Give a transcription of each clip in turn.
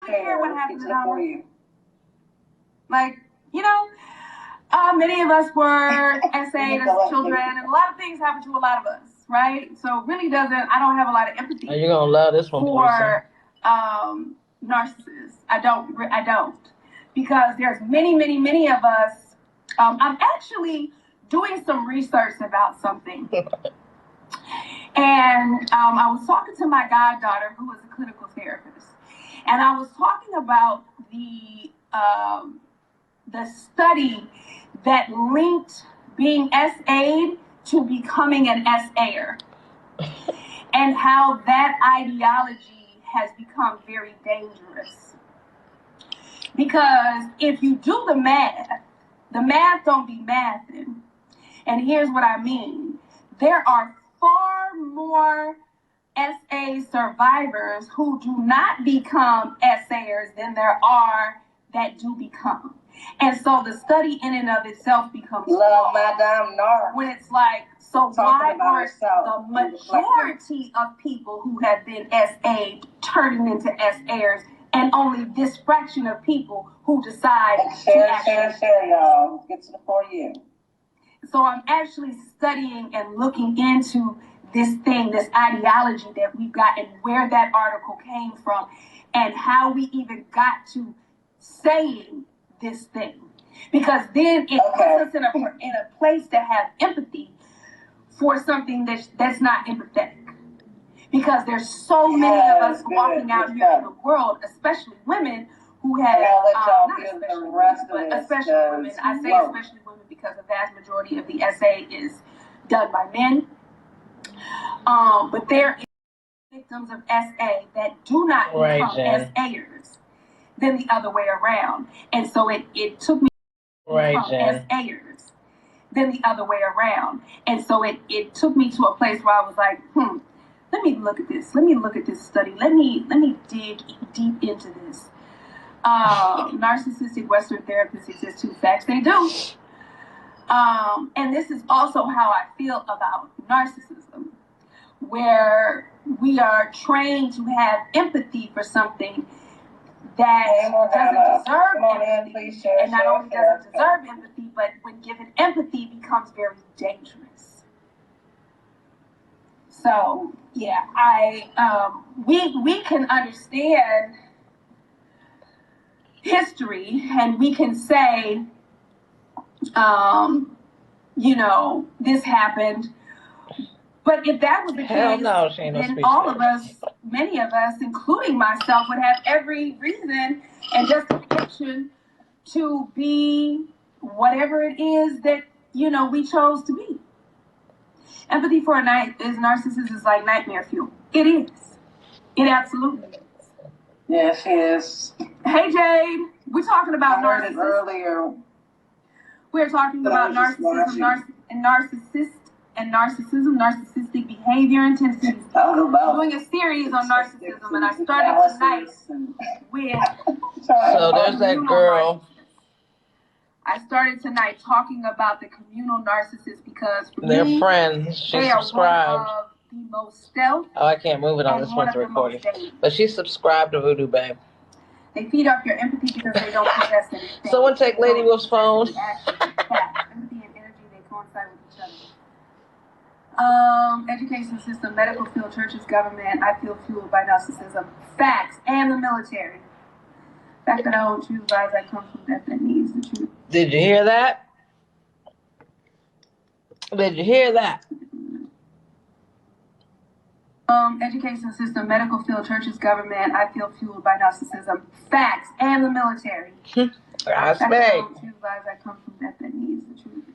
care what happened to Donna. Like, you know, many of us were SA'd as children, and a lot of things happen to a lot of us, right? So it really doesn't, I don't have a lot of empathy. You're going to love this one, for narcissists. I don't. Because there's many of us. I'm actually doing some research about something. And I was talking to my goddaughter, who is a clinical therapist. And I was talking about the study that linked being SA'd to becoming an SA'er. And how that ideology has become very dangerous. Because if you do the math don't be mathing. And here's what I mean. There are far more SA survivors who do not become SA'ers than there are that do become. And so the study in and of itself becomes Love Madame Nora. when it's like, so why aren't the majority of people who have been SA'd turning into SA'ers, and only this fraction of people who decide share, y'all. Get to the 4 years. So I'm actually studying and looking into this thing, this ideology that we've got, and where that article came from, and how we even got to saying this thing. Because then it puts us in a place to have empathy for something that's not empathetic. Because there's so many of us walking out here in the world, especially women, who have, especially women. I say especially women because the vast majority of the SA is done by men. But there are victims of SA that do not become SA'ers than the other way around. And so it took me to become SA'ers than the other way around. And so it took me to a place where I was like, let me look at this. Let me look at this study. Let me dig deep into this. Narcissistic Western therapists exist too. Facts, they do. And this is also how I feel about narcissism, where we are trained to have empathy for something that doesn't deserve empathy. And not only does it deserve empathy, but when given empathy, becomes very dangerous. So yeah, we can understand history, and we can say, this happened. But if that was the case, then all of us, many of us, including myself, would have every reason and justification to be whatever it is that, we chose to be. Empathy for a narcissist is like nightmare fuel. It is. It absolutely is. Yes, it is. Hey, Jade. We're talking about narcissism. Earlier. We're talking about narcissism and narcissistic behavior and tendencies. Doing a series on narcissism, and I started tonight with. So there's that girl. I started tonight talking about the communal narcissists because for they're me, friends. She subscribed. One of the most stealth. Oh, I can't move it on this one's recording. But she subscribed to Voodoo Babe. They feed off your empathy because they don't possess anything. Someone take Lady Wolf's phone. Empathy and energy, they coincide with each other. Education system, medical field, churches, government, I feel fueled by narcissism. Facts, and the military. The fact that I don't choose lies that come from death that needs the truth. Did you hear that? Did you hear that? Education system, medical field, churches, government, I feel fueled by narcissism. Facts, and the military. That's me. Choose lies that come from death that needs the truth.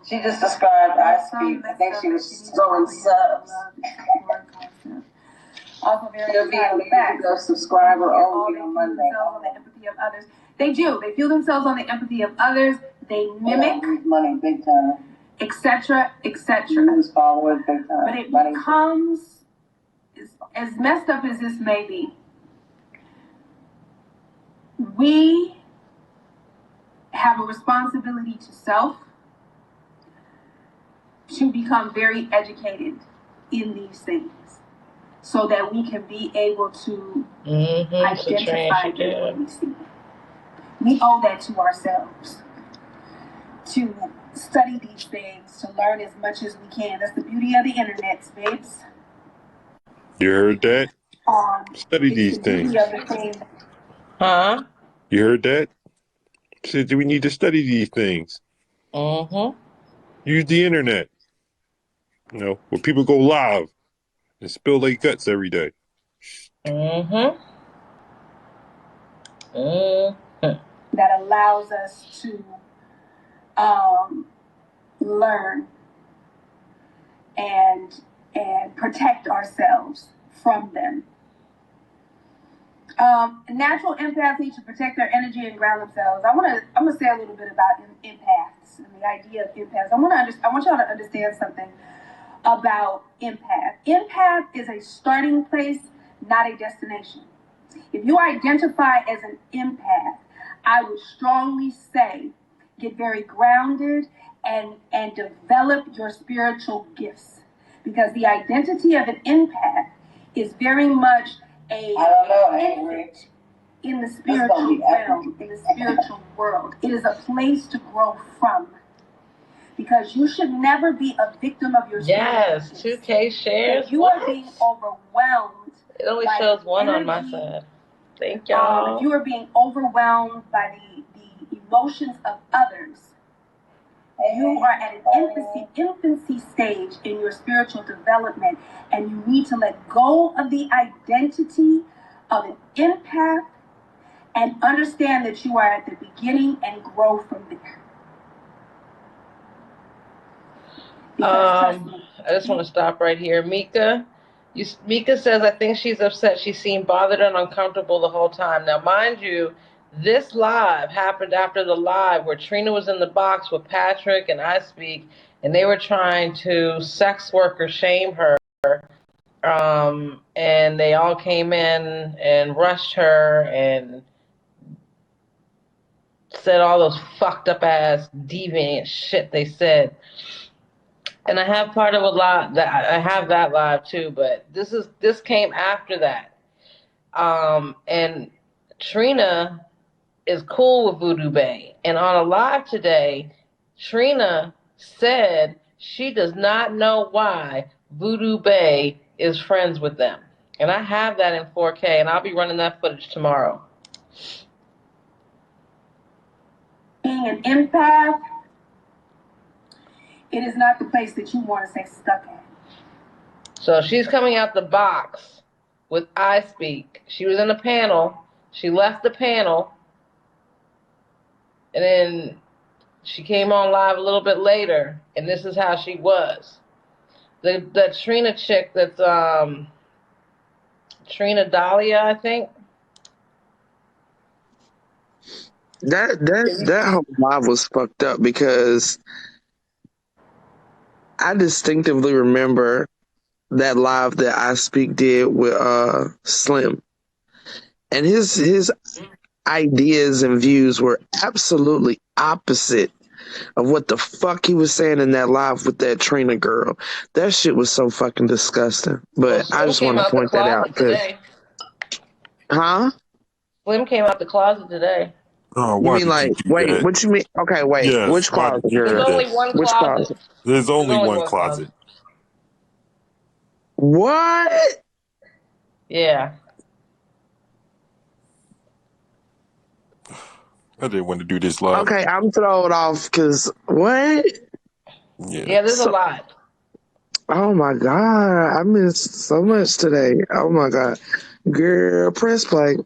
She just described I speak. I think she was throwing subs. Also very She'll be able to go subscriber only on Monday. On the empathy of others. They do. They feel themselves on the empathy of others. They mimic. Money big time. Etc. Etc. Followers big time. But it becomes, as messed up as this may be, we have a responsibility to self to become very educated in these things. so that we can be able to identify them when we see them. We owe that to ourselves, to study these things, to learn as much as we can. That's the beauty of the internet, babes. You heard that? Study these things. Huh? You heard that? Said, do we need to study these things? Use the internet. You know, where people go live and spill their guts every day. That allows us to learn and protect ourselves from them. Natural empaths need to protect their energy and ground themselves. I'm gonna say a little bit about empaths and the idea of empaths. I want y'all to understand something about empath. Empath is a starting place, not a destination. If you identify as an empath, I would strongly say get very grounded and develop your spiritual gifts, because the identity of an empath is very much a infant in the spiritual realm, in the spiritual world. It is a place to grow from, because you should never be a victim of your Yes, 2K shares. If you are being overwhelmed, it only shows one on my side. Thank y'all. If you are being overwhelmed by the emotions of others, you are at an infancy stage in your spiritual development, and you need to let go of the identity of an empath and understand that you are at the beginning and grow from there. I just want to stop right here. Mika says, I think she's upset. She seemed bothered and uncomfortable the whole time. Now, mind you, this live happened after the live where Trina was in the box with Patrick and I Speak, and they were trying to sex worker shame her. And they all came in and rushed her and said all those fucked up ass deviant shit they said. And I have part of a lot that I have that live too, but this came after that. And Trina is cool with Voodoo Bay. And on a live today, Trina said she does not know why Voodoo Bay is friends with them. And I have that in 4K, and I'll be running that footage tomorrow. Being an empath, it is not the place that you want to stay stuck in. So she's coming out the box with I Speak. She was in a panel. She left the panel. And then she came on live a little bit later. And this is how she was. The Trina chick that's Trina Dahlia, I think. That whole live was fucked up because I distinctively remember that live that I Speak did with Slim, and his ideas and views were absolutely opposite of what the fuck he was saying in that live with that Trina girl. That shit was so fucking disgusting. But I just want to point that out. Huh? Slim came out the closet today. Oh, You why mean did like, you do wait, that? what you mean? Okay, wait, Yes, which why closet, did you There's do girl? only that? one Which closet. closet? There's only one closet. What? Yeah. I didn't want to do this live. Okay, I'm thrown off because what? Yeah, there's a lot. Oh my God, I missed so much today. Oh my God. Girl, press play.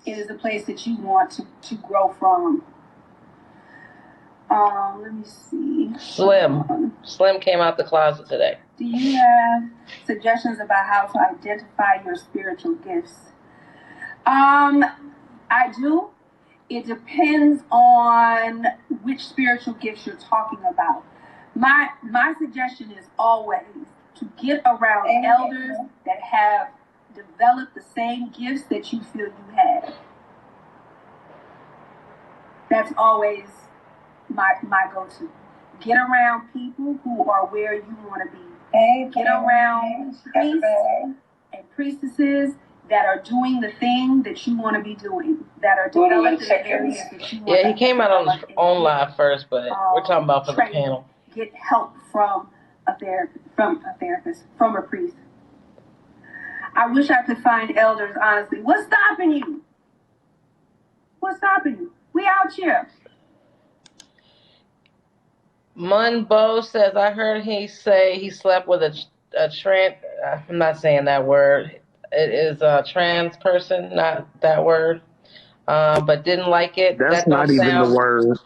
It is a place that you want to grow from. Let me see. Slim came out the closet today. Do you have suggestions about how to identify your spiritual gifts? I do. It depends on which spiritual gifts you're talking about. My suggestion is always to get around elders that have developed the same gifts that you feel you have. That's always my go-to. Get around people who are where you want to be. Get around priests and priestesses that are doing the thing that you want to be doing, that are developed in the areas that you want. Yeah, he came out on his own live first, but we're talking about for the panel. Get help from a therapist, from a priest. I wish I could find elders, honestly. What's stopping you? What's stopping you? We out here. Munbo says, I heard he say he slept with a trans, I'm not saying that word. It is a trans person, not that word. But didn't like it. That's That don't not even the sound word.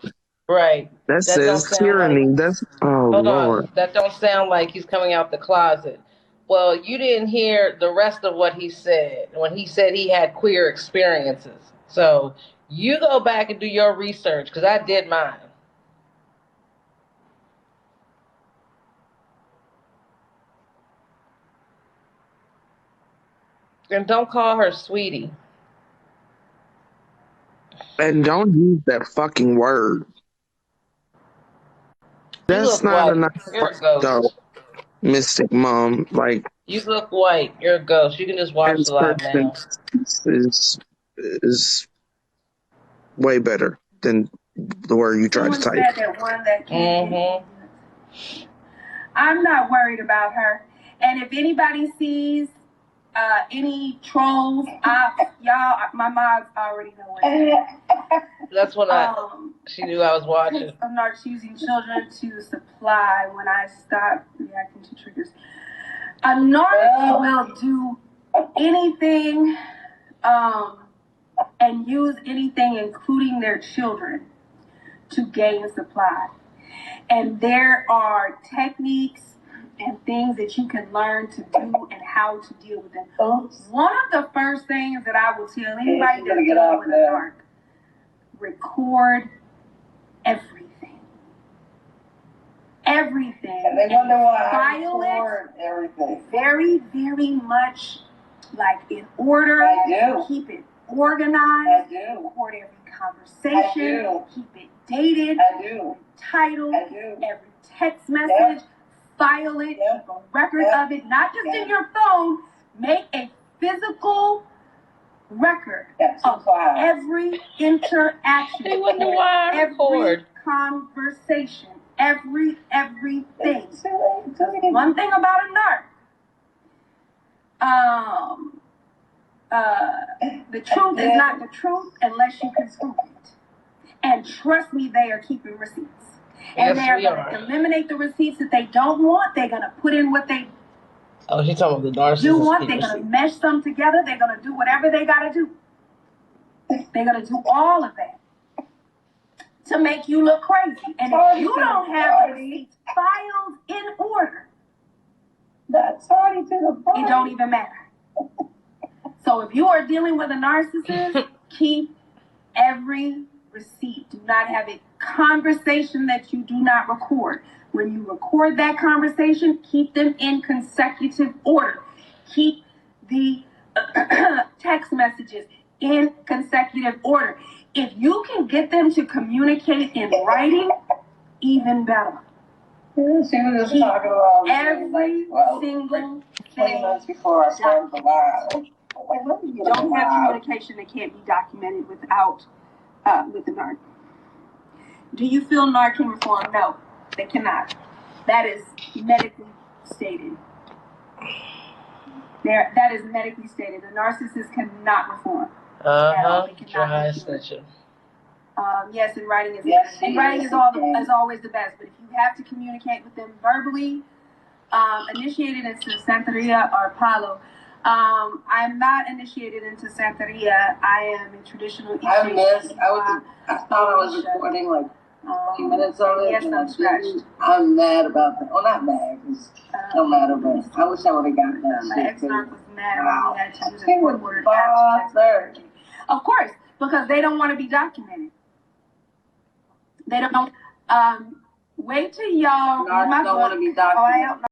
right. That says don't sound tyranny. like, That's, oh hold Lord. on. That don't sound like he's coming out the closet. Well, you didn't hear the rest of what he said when he said he had queer experiences. So you go back and do your research, because I did mine. And don't call her sweetie. And don't use that fucking word. That's not white. a nice You're a word, ghost. though, Mystic Mom. Like, You look white. You're a ghost. You can just watch the live now. is way better than the word you tried to type. Said that one that can't I'm not worried about her. And if anybody sees any trolls, y'all, my mom already know what. That's when she knew I was watching. I'm not choosing children to supply when I stop reacting to triggers. A narc will do anything and use anything, including their children, to gain supply. And there are techniques and things that you can learn to do and how to deal with them. One of the first things that I will tell anybody that's dealing with a narc, record everything. Everything. And they wonder why I file record everything. Very, very much like in order. I do. Keep it organized. I do. Record every conversation. I do. Keep it dated. I do. Title. I do. Every text message. Yep. File it. Yep. Keep a record Yep. of it. Not just Yep. in your phone. Make a physical record of every interaction. They wonder why I record. Every conversation. Everything. One thing about a narc. The truth is not the truth unless you can prove it. And trust me, they are keeping receipts. And Yes, they're going to eliminate the receipts that they don't want. They're going to put in what they Oh, she's talking about the narcissist. do want. They're going to mesh them together. They're going to do whatever they got to do. They're going to do all of that to make you look crazy. And if you don't have the receipts filed in order, That's already to the point. it don't even matter. So if you are dealing with a narcissist, keep every receipt. Do not have a conversation that you do not record. When you record that conversation, keep them in consecutive order. Keep the text messages in consecutive order. If you can get them to communicate in writing, even better. She was just talking about every single 20 months before I started the live. Don't have communication that can't be documented without with the narc. Do you feel narc can reform? No, they cannot. That is medically stated. That is medically stated. The narcissist cannot reform. Dry snitching. Yes, and writing is always the best. But if you have to communicate with them verbally, initiated into Santeria or Palo. I'm not initiated into Santeria. I am a traditional Eastern. I thought I was recording like 20 minutes of it. Yes, I'm scratched. I'm mad about that. Well, not mad. It's no matter, but I wish I would have gotten that. My ex-narc was mad when we had to use He a was word. bothered. Of course, because they don't want to be documented. They don't. Wait till y'all. Narcs don't want to be documented.